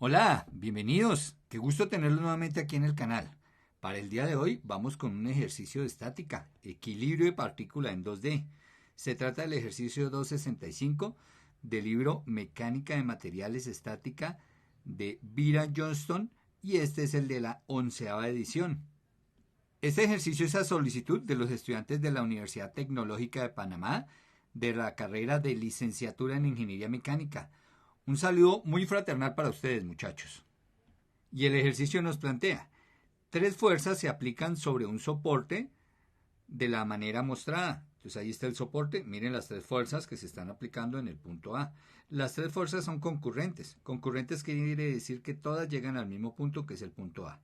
Hola, bienvenidos. Qué gusto tenerlos nuevamente aquí en el canal. Para el día de hoy vamos con un ejercicio de estática, equilibrio de partícula en 2D. Se trata del ejercicio 265 del libro Mecánica de Materiales Estática de Byron Johnston y este es el de la 11ª edición. Este ejercicio es a solicitud de los estudiantes de la Universidad Tecnológica de Panamá de la carrera de licenciatura en Ingeniería Mecánica. Un saludo muy fraternal para ustedes, muchachos. Y el ejercicio nos plantea, tres fuerzas se aplican sobre un soporte de la manera mostrada. Entonces ahí está el soporte, miren las tres fuerzas que se están aplicando en el punto A. Las tres fuerzas son concurrentes. Concurrentes quiere decir que todas llegan al mismo punto que es el punto A.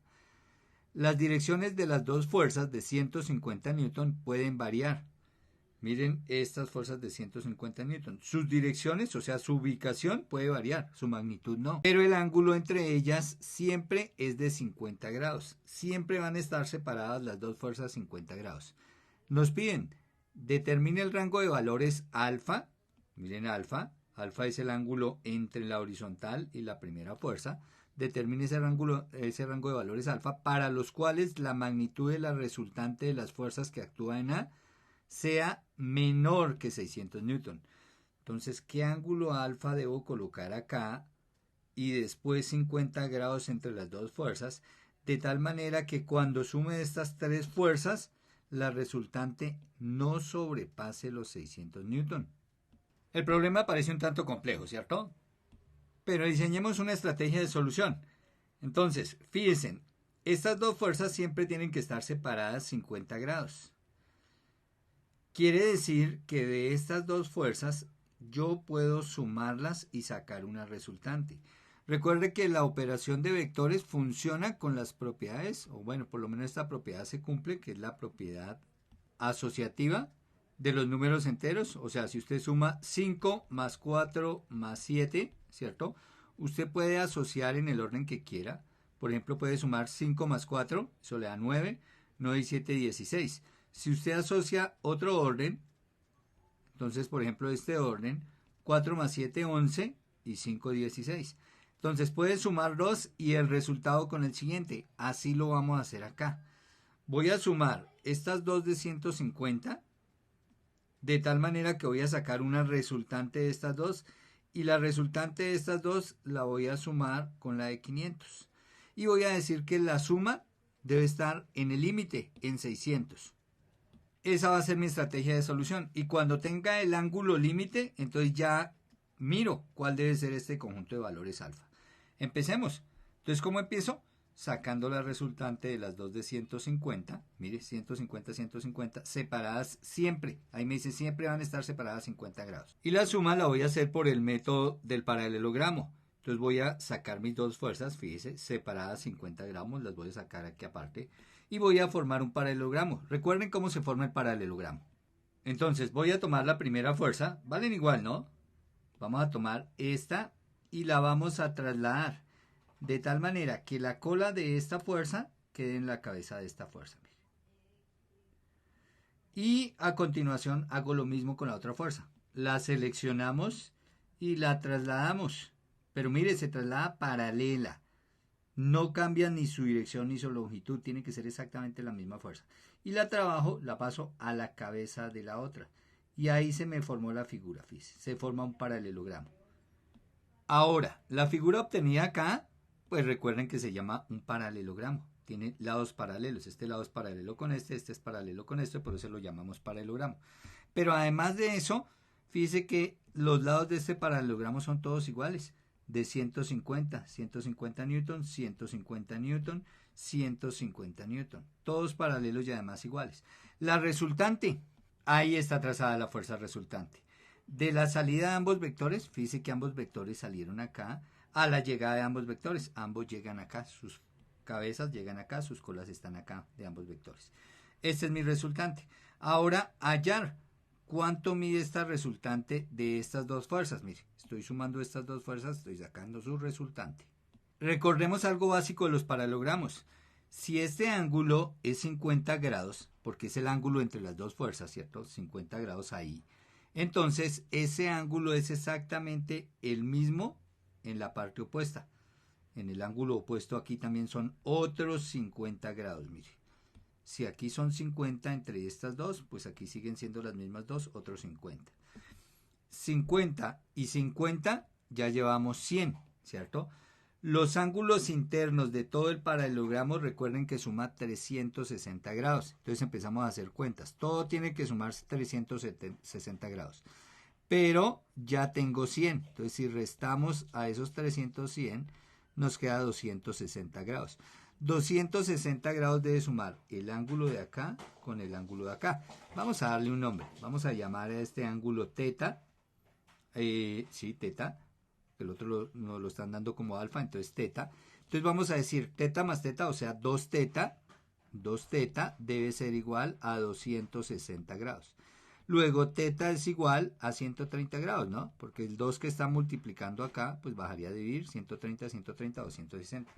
Las direcciones de las dos fuerzas de 150 newton pueden variar. Miren estas fuerzas de 150 newton. Sus direcciones, o sea, su ubicación puede variar, su magnitud no. Pero el ángulo entre ellas siempre es de 50 grados. Siempre van a estar separadas las dos fuerzas 50 grados. Nos piden, determine el rango de valores alfa. Miren alfa. Alfa es el ángulo entre la horizontal y la primera fuerza. Determine ese rango de valores alfa para los cuales la magnitud de la resultante de las fuerzas que actúan en A sea menor que 600 newton. Entonces, ¿qué ángulo alfa debo colocar acá? Y después 50 grados entre las dos fuerzas, de tal manera que cuando sume estas tres fuerzas, la resultante no sobrepase los 600 newton. El problema parece un tanto complejo, ¿cierto? Pero diseñemos una estrategia de solución. Entonces, fíjense, estas dos fuerzas siempre tienen que estar separadas 50 grados. Quiere decir que de estas dos fuerzas yo puedo sumarlas y sacar una resultante. Recuerde que la operación de vectores funciona con las propiedades, o bueno, por lo menos esta propiedad se cumple, que es la propiedad asociativa de los números enteros. O sea, si usted suma 5 más 4 más 7, ¿cierto? Usted puede asociar en el orden que quiera. Por ejemplo, puede sumar 5 más 4, eso le da 9, 9 y 7, 16. Si usted asocia otro orden, entonces, por ejemplo, este orden, 4 más 7, 11 y 5, 16. Entonces, puede sumar 2 y el resultado con el siguiente. Así lo vamos a hacer acá. Voy a sumar estas dos de 150, de tal manera que voy a sacar una resultante de estas dos, y la resultante de estas dos la voy a sumar con la de 500. Y voy a decir que la suma debe estar en el límite, en 600. Esa va a ser mi estrategia de solución. Y cuando tenga el ángulo límite, entonces ya miro cuál debe ser este conjunto de valores alfa. Empecemos. Entonces, ¿cómo empiezo? Sacando la resultante de las dos de 150. Mire, 150, 150, separadas siempre. Ahí me dice siempre van a estar separadas 50 grados. Y la suma la voy a hacer por el método del paralelogramo. Entonces voy a sacar mis dos fuerzas, fíjese, separadas 50 gramos, las voy a sacar aquí aparte. Y voy a formar un paralelogramo. Recuerden cómo se forma el paralelogramo. Entonces voy a tomar la primera fuerza, valen igual, ¿no? Vamos a tomar esta y la vamos a trasladar de tal manera que la cola de esta fuerza quede en la cabeza de esta fuerza. Y a continuación hago lo mismo con la otra fuerza. La seleccionamos y la trasladamos. Pero mire, se traslada paralela. No cambia ni su dirección ni su longitud, tiene que ser exactamente la misma fuerza. Y la trabajo, la paso a la cabeza de la otra. Y ahí se me formó la figura, fíjese, se forma un paralelogramo. Ahora, la figura obtenida acá, pues recuerden que se llama un paralelogramo. Tiene lados paralelos. Este lado es paralelo con este es paralelo con este, por eso lo llamamos paralelogramo. Pero además de eso, fíjese que los lados de este paralelogramo son todos iguales. De 150, 150 newton, 150 newton, 150 newton. Todos paralelos y además iguales. La resultante, ahí está trazada la fuerza resultante. De la salida de ambos vectores, fíjese que ambos vectores salieron acá, a la llegada de ambos vectores, ambos llegan acá, sus cabezas llegan acá, sus colas están acá de ambos vectores. Este es mi resultante. Ahora, hallar cuánto mide esta resultante de estas dos fuerzas. Mire, estoy sumando estas dos fuerzas, estoy sacando su resultante. Recordemos algo básico de los paralelogramos. Si este ángulo es 50 grados, porque es el ángulo entre las dos fuerzas, ¿cierto? 50 grados ahí. Entonces, ese ángulo es exactamente el mismo en la parte opuesta. en el ángulo opuesto aquí también son otros 50 grados, mire. Si aquí son 50 entre estas dos, pues aquí siguen siendo las mismas dos, otros 50. 50 y 50 ya llevamos 100, ¿cierto? Los ángulos internos de todo el paralelogramo recuerden que suma 360 grados. Entonces empezamos a hacer cuentas. Todo tiene que sumar 360 grados. Pero ya tengo 100. Entonces si restamos a esos 300, nos queda 260 grados. 260 grados debe sumar el ángulo de acá con el ángulo de acá. Vamos a darle un nombre. Vamos a llamar a este ángulo teta. Sí, teta. El otro nos lo están dando como alfa, entonces teta. Entonces vamos a decir teta más teta, o sea 2 teta debe ser igual a 260 grados. Luego teta es igual a 130 grados, ¿no? Porque el 2 que está multiplicando acá, pues bajaría a dividir 130, 130, 260.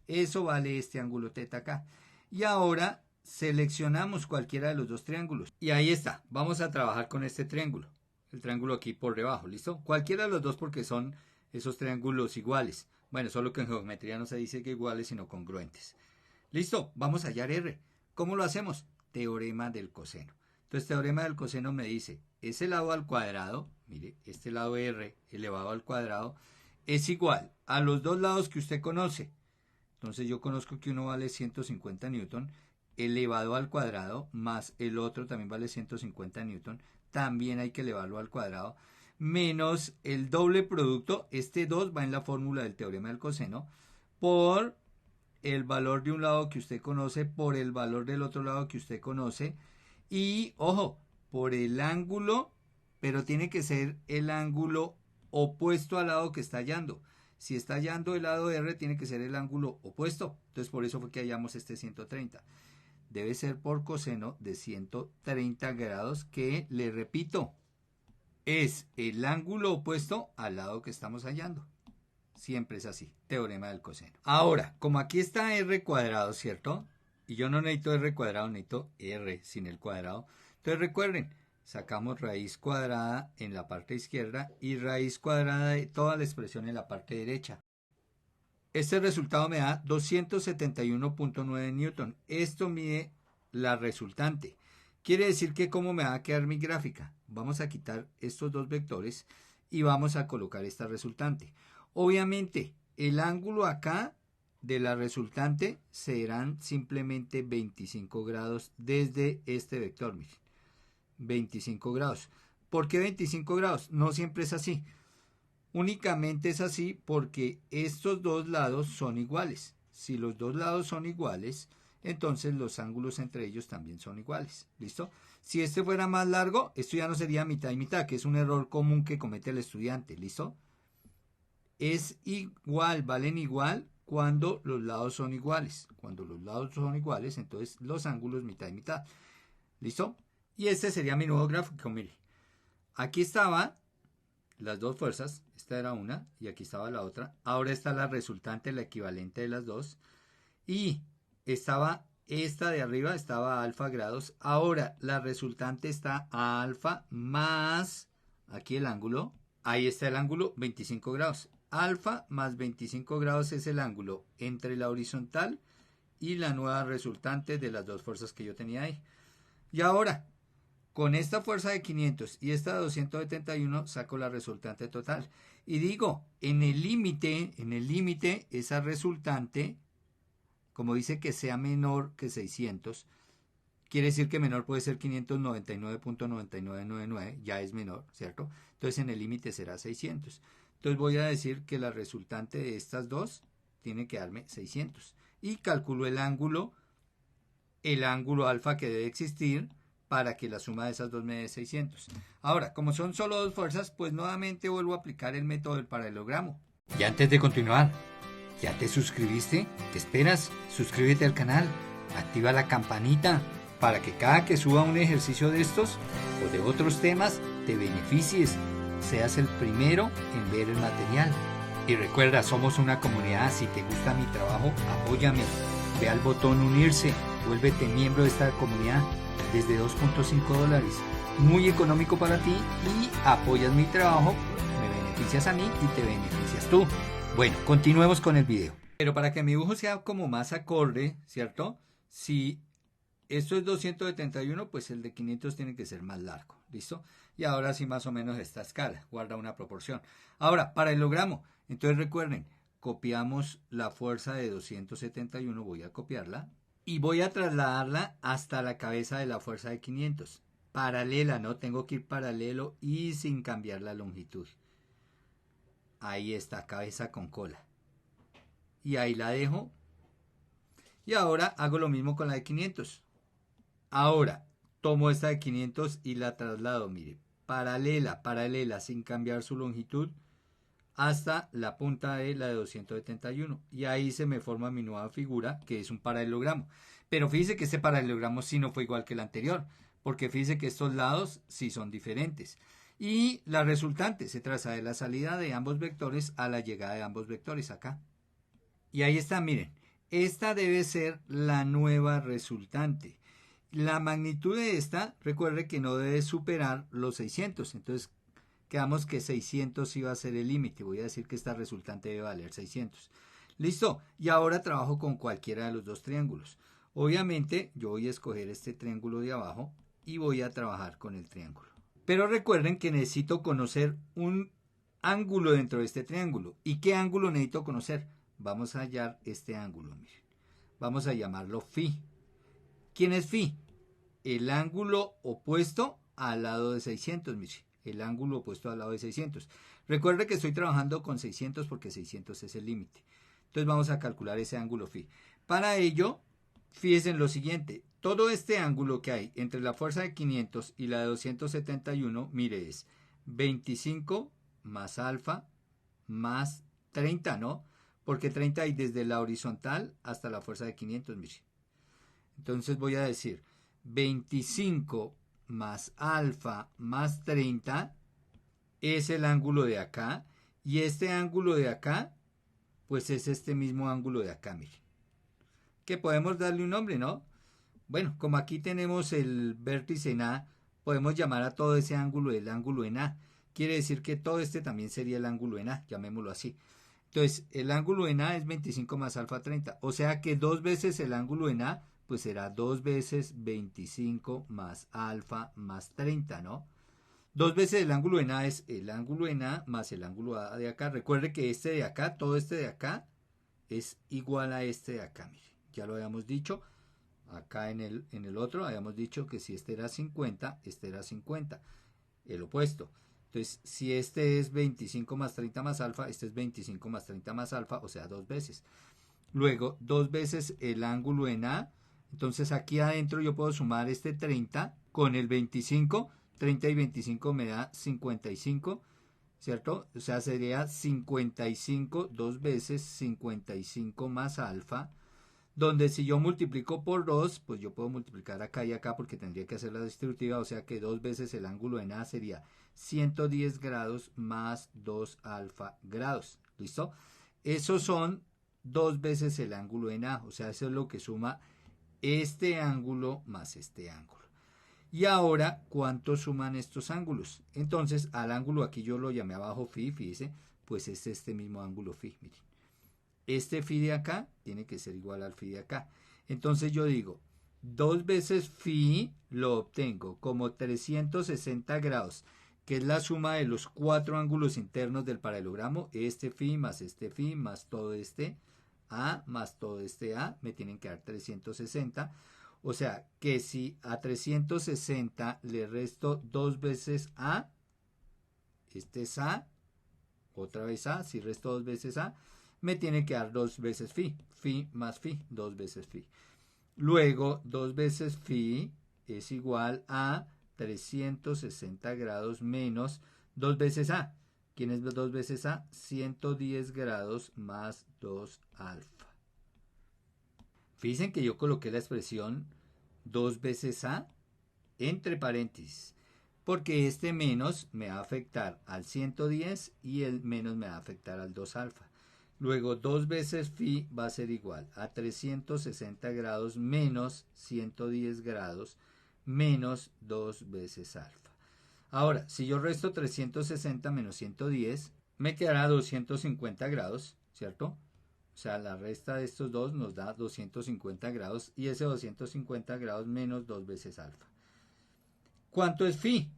Eso vale este ángulo teta acá. Y ahora seleccionamos cualquiera de los dos triángulos. Y ahí está, vamos a trabajar con este triángulo. El triángulo aquí por debajo, ¿listo? Cualquiera de los dos porque son esos triángulos iguales. Bueno, solo que en geometría no se dice que iguales, sino congruentes. Listo, vamos a hallar R. ¿Cómo lo hacemos? Teorema del coseno. Entonces, teorema del coseno me dice, ese lado al cuadrado, mire, este lado R elevado al cuadrado, es igual a los dos lados que usted conoce. Entonces, yo conozco que uno vale 150 newton, elevado al cuadrado, más el otro también vale 150 newton, también hay que elevarlo al cuadrado, menos el doble producto, este 2 va en la fórmula del teorema del coseno, por el valor de un lado que usted conoce, por el valor del otro lado que usted conoce, y, ojo, por el ángulo, pero tiene que ser el ángulo opuesto al lado que está hallando. Si está hallando el lado R, tiene que ser el ángulo opuesto. Entonces, por eso fue que hallamos este 130. Debe ser por coseno de 130 grados, que, le repito, es el ángulo opuesto al lado que estamos hallando. Siempre es así, teorema del coseno. Ahora, como aquí está R cuadrado, ¿cierto? Y yo no necesito R cuadrado, necesito R sin el cuadrado. Entonces recuerden, sacamos raíz cuadrada en la parte izquierda y raíz cuadrada de toda la expresión en la parte derecha. Este resultado me da 271.9 newton. Esto mide la resultante. Quiere decir que ¿cómo me va a quedar mi gráfica? Vamos a quitar estos dos vectores y vamos a colocar esta resultante. Obviamente, el ángulo acá de la resultante serán simplemente 25 grados desde este vector. Miren, 25 grados. ¿Por qué 25 grados? No siempre es así. Únicamente es así porque estos dos lados son iguales. Si los dos lados son iguales, entonces los ángulos entre ellos también son iguales. ¿Listo? Si este fuera más largo, esto ya no sería mitad y mitad, que es un error común que comete el estudiante. ¿Listo? Es igual, valen igual cuando los lados son iguales. Cuando los lados son iguales, entonces los ángulos mitad y mitad. ¿Listo? Y este sería mi nuevo gráfico. Mire, aquí estaban las dos fuerzas, esta era una y aquí estaba la otra. Ahora está la resultante, la equivalente de las dos. Y estaba esta de arriba, estaba a alfa grados. Ahora la resultante está a alfa más, aquí el ángulo, ahí está el ángulo, 25 grados. Alfa más 25 grados es el ángulo entre la horizontal y la nueva resultante de las dos fuerzas que yo tenía ahí. Y ahora, con esta fuerza de 500 y esta de 271 saco la resultante total. Y digo, en el límite, esa resultante, como dice que sea menor que 600, quiere decir que menor puede ser 599.9999, ya es menor, ¿cierto? Entonces en el límite será 600. Entonces voy a decir que la resultante de estas dos tiene que darme 600. Y calculo el ángulo alfa que debe existir para que la suma de esas dos me dé 600. Ahora, como son solo dos fuerzas, pues nuevamente vuelvo a aplicar el método del paralelogramo. Y antes de continuar, ¿ya te suscribiste? ¿Qué esperas? Suscríbete al canal, activa la campanita para que cada que suba un ejercicio de estos o de otros temas te beneficies, seas el primero en ver el material. Y recuerda, somos una comunidad. Si te gusta mi trabajo, apóyame. Ve al botón unirse, vuélvete miembro de esta comunidad desde $2.5. Muy económico para ti y apoyas mi trabajo, me beneficias a mí y te beneficias tú. Bueno, continuemos con el video. Pero para que mi dibujo sea como más acorde, ¿cierto? Si esto es 271, pues el de 500 tiene que ser más largo, ¿listo? Y ahora sí más o menos esta escala, guarda una proporción. Ahora, para el logramo, entonces recuerden, copiamos la fuerza de 271, voy a copiarla, y voy a trasladarla hasta la cabeza de la fuerza de 500. Paralela, ¿no? Tengo que ir paralelo y sin cambiar la longitud. Ahí está, cabeza con cola. Y ahí la dejo. Y ahora hago lo mismo con la de 500. Ahora, tomo esta de 500 y la traslado, mire, paralela, sin cambiar su longitud, hasta la punta de la de 271. Y ahí se me forma mi nueva figura, que es un paralelogramo. Pero fíjese que este paralelogramo sí no fue igual que el anterior, porque fíjese que estos lados sí son diferentes. Y la resultante se traza de la salida de ambos vectores a la llegada de ambos vectores acá. Y ahí está, miren, esta debe ser la nueva resultante. La magnitud de esta, recuerde que no debe superar los 600. Entonces, quedamos que 600 iba a ser el límite. Voy a decir que esta resultante debe valer 600. Listo. Y ahora trabajo con cualquiera de los dos triángulos. Obviamente, yo voy a escoger este triángulo de abajo y voy a trabajar con el triángulo. Pero recuerden que necesito conocer un ángulo dentro de este triángulo. ¿Y qué ángulo necesito conocer? Vamos a hallar este ángulo. Miren. Vamos a llamarlo phi. ¿Quién es phi? El ángulo opuesto al lado de 600, mire. El ángulo opuesto al lado de 600. Recuerde que estoy trabajando con 600 porque 600 es el límite. Entonces vamos a calcular ese ángulo phi. Para ello, fíjense en lo siguiente. Todo este ángulo que hay entre la fuerza de 500 y la de 271, mire, es 25 más alfa más 30, ¿no? Porque 30 hay desde la horizontal hasta la fuerza de 500, mire. Entonces voy a decir 25 más alfa más 30 es el ángulo de acá. Y este ángulo de acá, pues es este mismo ángulo de acá, miren. Que podemos darle un nombre, ¿no? Bueno, como aquí tenemos el vértice en A, podemos llamar a todo ese ángulo el ángulo en A. Quiere decir que todo este también sería el ángulo en A, llamémoslo así. Entonces, el ángulo en A es 25 más alfa 30. O sea que 2 veces el ángulo en A, pues será 2 veces 25 más alfa más 30, ¿no? 2 veces el ángulo en A es el ángulo en A más el ángulo A de acá. Recuerde que este de acá, todo este de acá, es igual a este de acá, mire. Ya lo habíamos dicho. Acá en el otro habíamos dicho que si este era 50, este era 50. El opuesto. Entonces, si este es 25 más 30 más alfa, este es 25 más 30 más alfa, o sea, 2 veces. Luego, 2 veces el ángulo en A. Entonces, aquí adentro yo puedo sumar este 30 con el 25. 30 y 25 me da 55, ¿cierto? O sea, sería 55, 2 veces 55 más alfa. Donde si yo multiplico por 2, pues yo puedo multiplicar acá y acá porque tendría que hacer la distributiva, o sea que 2 veces el ángulo en A sería 110 grados más 2 alfa grados. ¿Listo? Esos son 2 veces el ángulo en A, o sea, eso es lo que suma este ángulo más este ángulo. Y ahora, ¿cuánto suman estos ángulos? Entonces, al ángulo aquí yo lo llamé abajo phi, fíjese, pues es este mismo ángulo phi, miren. Este phi de acá tiene que ser igual al phi de acá. Entonces yo digo, 2 veces phi lo obtengo como 360 grados, que es la suma de los 4 ángulos internos del paralelogramo. Este phi más todo este A más todo este A me tienen que dar 360. O sea que si a 360 le resto 2 veces A, este es A, otra vez A, si resto 2 veces A, me tiene que dar 2 veces phi. Phi más phi, 2 veces phi. Luego, 2 veces phi es igual a 360 grados menos 2 veces A. ¿Quién es 2 veces A? 110 grados más 2 alfa. Fíjense que yo coloqué la expresión 2 veces A entre paréntesis. Porque este menos me va a afectar al 110 y el menos me va a afectar al 2 alfa. Luego 2 veces phi va a ser igual a 360 grados menos 110 grados menos 2 veces alfa. Ahora, si yo resto 360 menos 110, me quedará 250 grados, ¿cierto? O sea, la resta de estos dos nos da 250 grados y ese 250 grados menos 2 veces alfa. ¿Cuánto es phi?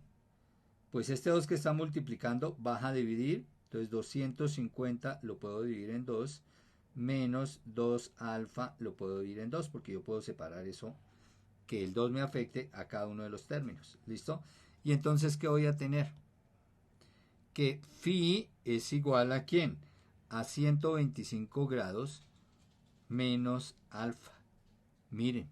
Pues este 2 que está multiplicando baja a dividir, entonces 250 lo puedo dividir en 2, menos 2 alfa lo puedo dividir en 2, porque yo puedo separar eso, que el 2 me afecte a cada uno de los términos. ¿Listo? Y entonces, ¿qué voy a tener? Que phi es igual a ¿quién? A 125 grados menos alfa. Miren,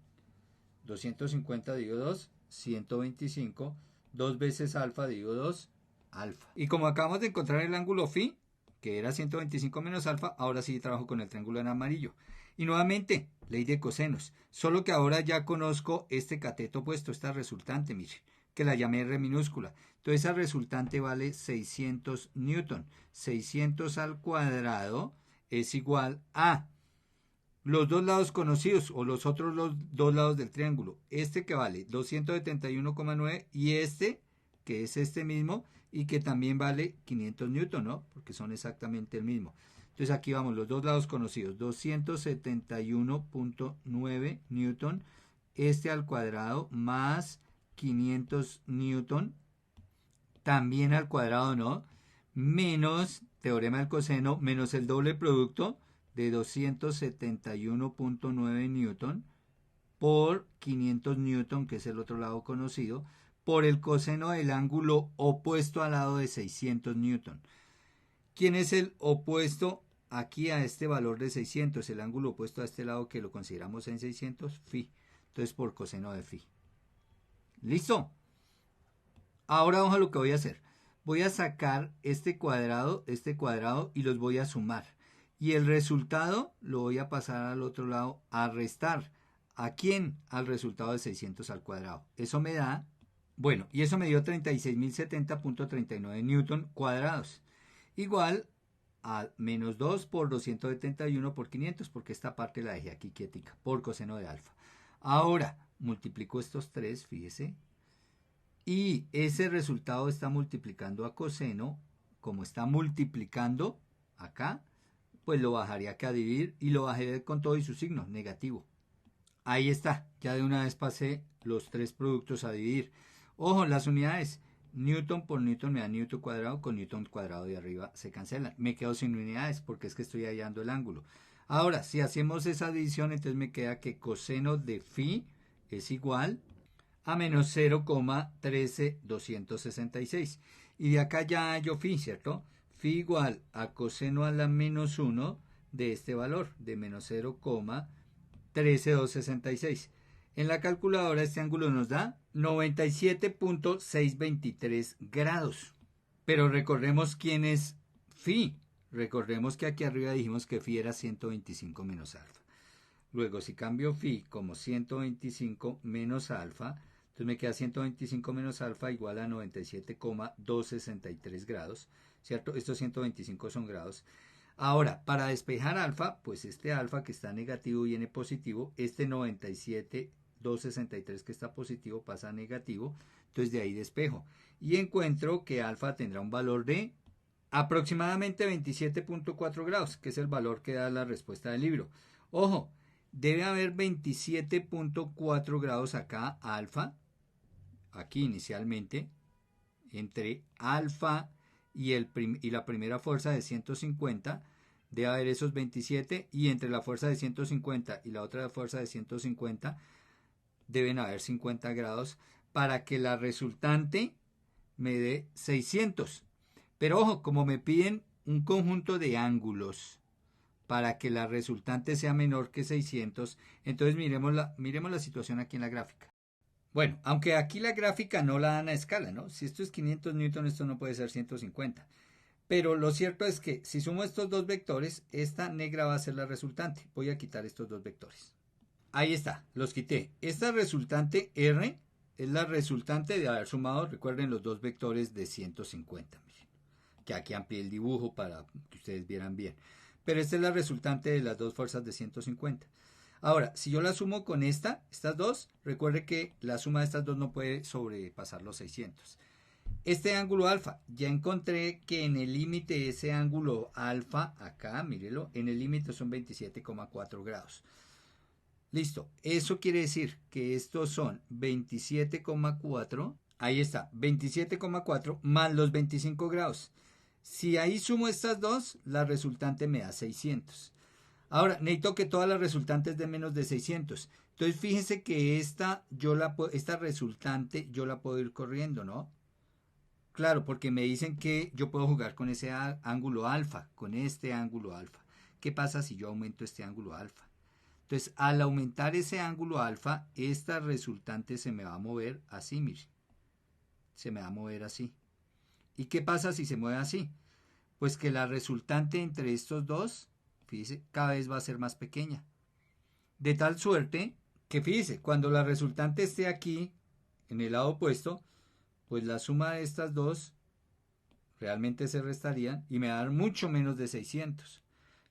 250 dividido 2, 125, 2 veces alfa dividido 2, alfa. Y como acabamos de encontrar el ángulo phi, que era 125 menos alfa, ahora sí trabajo con el triángulo en amarillo. Y nuevamente, ley de cosenos. Solo que ahora ya conozco este cateto opuesto, esta resultante, miren, que la llamé R minúscula. Entonces esa resultante vale 600 newton. 600 al cuadrado es igual a los dos lados conocidos o los otros dos lados del triángulo. Este que vale 271,9 y este que es este mismo y que también vale 500 newton, ¿no? Porque son exactamente el mismo. Entonces aquí vamos, los dos lados conocidos, 271.9 newton, este al cuadrado más 500 newton, también al cuadrado, ¿no? Menos, teorema del coseno, menos el doble producto de 271.9 newton por 500 newton, que es el otro lado conocido, por el coseno del ángulo opuesto al lado de 600 newton. ¿Quién es el opuesto aquí a este valor de 600? El ángulo opuesto a este lado que lo consideramos en 600, phi. Entonces por coseno de phi. ¿Listo? Ahora vamos a lo que voy a hacer. Voy a sacar este cuadrado y los voy a sumar. Y el resultado lo voy a pasar al otro lado a restar. ¿A quién? Al resultado de 600 al cuadrado. Eso me da, bueno, y eso me dio 36.070.39 newton cuadrados. Igual a menos 2 por 271 por 500, porque esta parte la dejé aquí quietica, por coseno de alfa. Ahora, multiplico estos tres, fíjese, y ese resultado está multiplicando a coseno, como está multiplicando acá, pues lo bajaré acá a dividir y lo bajaré con todo y su signo, negativo. Ahí está, ya de una vez pasé los tres productos a dividir. Ojo, las unidades, newton por newton me da newton cuadrado, con newton cuadrado de arriba se cancelan. Me quedo sin unidades porque es que estoy hallando el ángulo. Ahora, si hacemos esa división, entonces me queda que coseno de phi es igual a menos 0,13266. Y de acá ya hallo phi, ¿cierto? Phi igual a coseno a la menos 1 de este valor, de menos 0,13266. En la calculadora este ángulo nos da 97.623 grados. Pero recordemos quién es phi. Recordemos que aquí arriba dijimos que phi era 125 menos alfa. Luego, si cambio phi como 125 menos alfa, entonces me queda 125 menos alfa igual a 97,263 grados, ¿cierto? Estos 125 son grados. Ahora, para despejar alfa, pues este alfa que está negativo viene positivo, este 97,263 que está positivo pasa a negativo, entonces de ahí despejo. Y encuentro que alfa tendrá un valor de aproximadamente 27.4 grados, que es el valor que da la respuesta del libro. Ojo, debe haber 27.4 grados acá, alfa, aquí inicialmente, entre alfa y la primera fuerza de 150, debe haber esos 27, y entre la fuerza de 150 y la otra fuerza de 150, deben haber 50 grados para que la resultante me dé 600. Pero ojo, como me piden un conjunto de ángulos para que la resultante sea menor que 600, entonces miremos la situación aquí en la gráfica. Bueno, aunque aquí la gráfica no la dan a escala, ¿no? Si esto es 500 newton, esto no puede ser 150. Pero lo cierto es que si sumo estos dos vectores, esta negra va a ser la resultante. Voy a quitar estos dos vectores. Ahí está, los quité. Esta resultante R es la resultante de haber sumado, recuerden, los dos vectores de 150. Miren, que aquí amplié el dibujo para que ustedes vieran bien. Pero esta es la resultante de las dos fuerzas de 150. Ahora, si yo la sumo con estas dos, recuerde que la suma de estas dos no puede sobrepasar los 600. Este ángulo alfa, ya encontré que en el límite de ese ángulo alfa, acá, mírelo, en el límite son 27,4 grados. Listo, eso quiere decir que estos son 27,4, ahí está, 27,4 más los 25 grados. Si ahí sumo estas dos, la resultante me da 600. Ahora, necesito que todas las resultantes den menos de 600. Entonces, fíjense que esta resultante yo la puedo ir corriendo, ¿no? Claro, porque me dicen que yo puedo jugar con ese ángulo alfa, con este ángulo alfa. ¿Qué pasa si yo aumento este ángulo alfa? Entonces, al aumentar ese ángulo alfa, esta resultante se me va a mover así, mire. Se me va a mover así. ¿Y qué pasa si se mueve así? Pues que la resultante entre estos dos, fíjese, cada vez va a ser más pequeña. De tal suerte que, fíjese, cuando la resultante esté aquí, en el lado opuesto, pues la suma de estas dos realmente se restarían y me va a dar mucho menos de 600.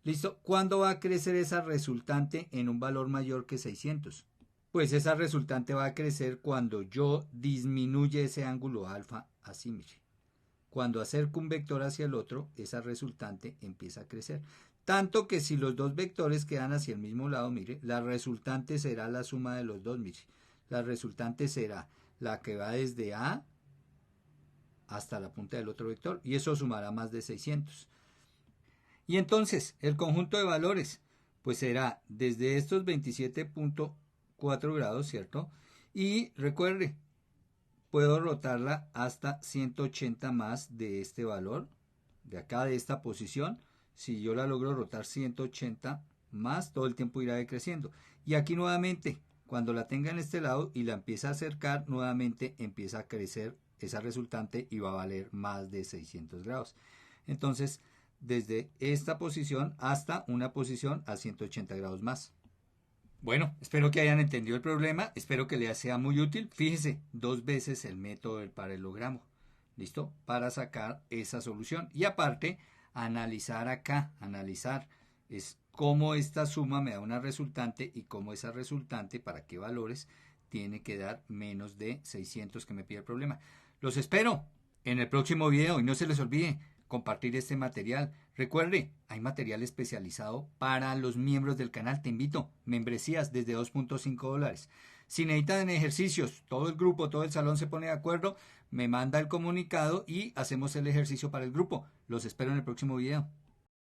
¿Listo? ¿Cuándo va a crecer esa resultante en un valor mayor que 600? Pues esa resultante va a crecer cuando yo disminuya ese ángulo alfa así, mire. Cuando acerco un vector hacia el otro, esa resultante empieza a crecer. Tanto que si los dos vectores quedan hacia el mismo lado, mire, la resultante será la suma de los dos, mire. La resultante será la que va desde A hasta la punta del otro vector y eso sumará más de 600. Y entonces el conjunto de valores pues será desde estos 27,4 grados, ¿cierto? Y recuerde, puedo rotarla hasta 180 más de este valor, de acá de esta posición. Si yo la logro rotar 180 más, todo el tiempo irá decreciendo. Y aquí nuevamente, cuando la tenga en este lado y la empieza a acercar, nuevamente empieza a crecer esa resultante y va a valer más de 600 grados. Entonces, desde esta posición hasta una posición a 180 grados más. Bueno, espero que hayan entendido el problema, espero que les sea muy útil. Fíjese, 2 veces el método del paralelogramo, ¿listo? Para sacar esa solución. Y aparte, analizar acá, analizar es cómo esta suma me da una resultante y cómo esa resultante, para qué valores, tiene que dar menos de 600 que me pide el problema. Los espero en el próximo video y no se les olvide compartir este material. Recuerde, hay material especializado para los miembros del canal. Te invito, membresías desde $2.5. Si necesitan ejercicios, todo el grupo, todo el salón se pone de acuerdo, me manda el comunicado y hacemos el ejercicio para el grupo. Los espero en el próximo video.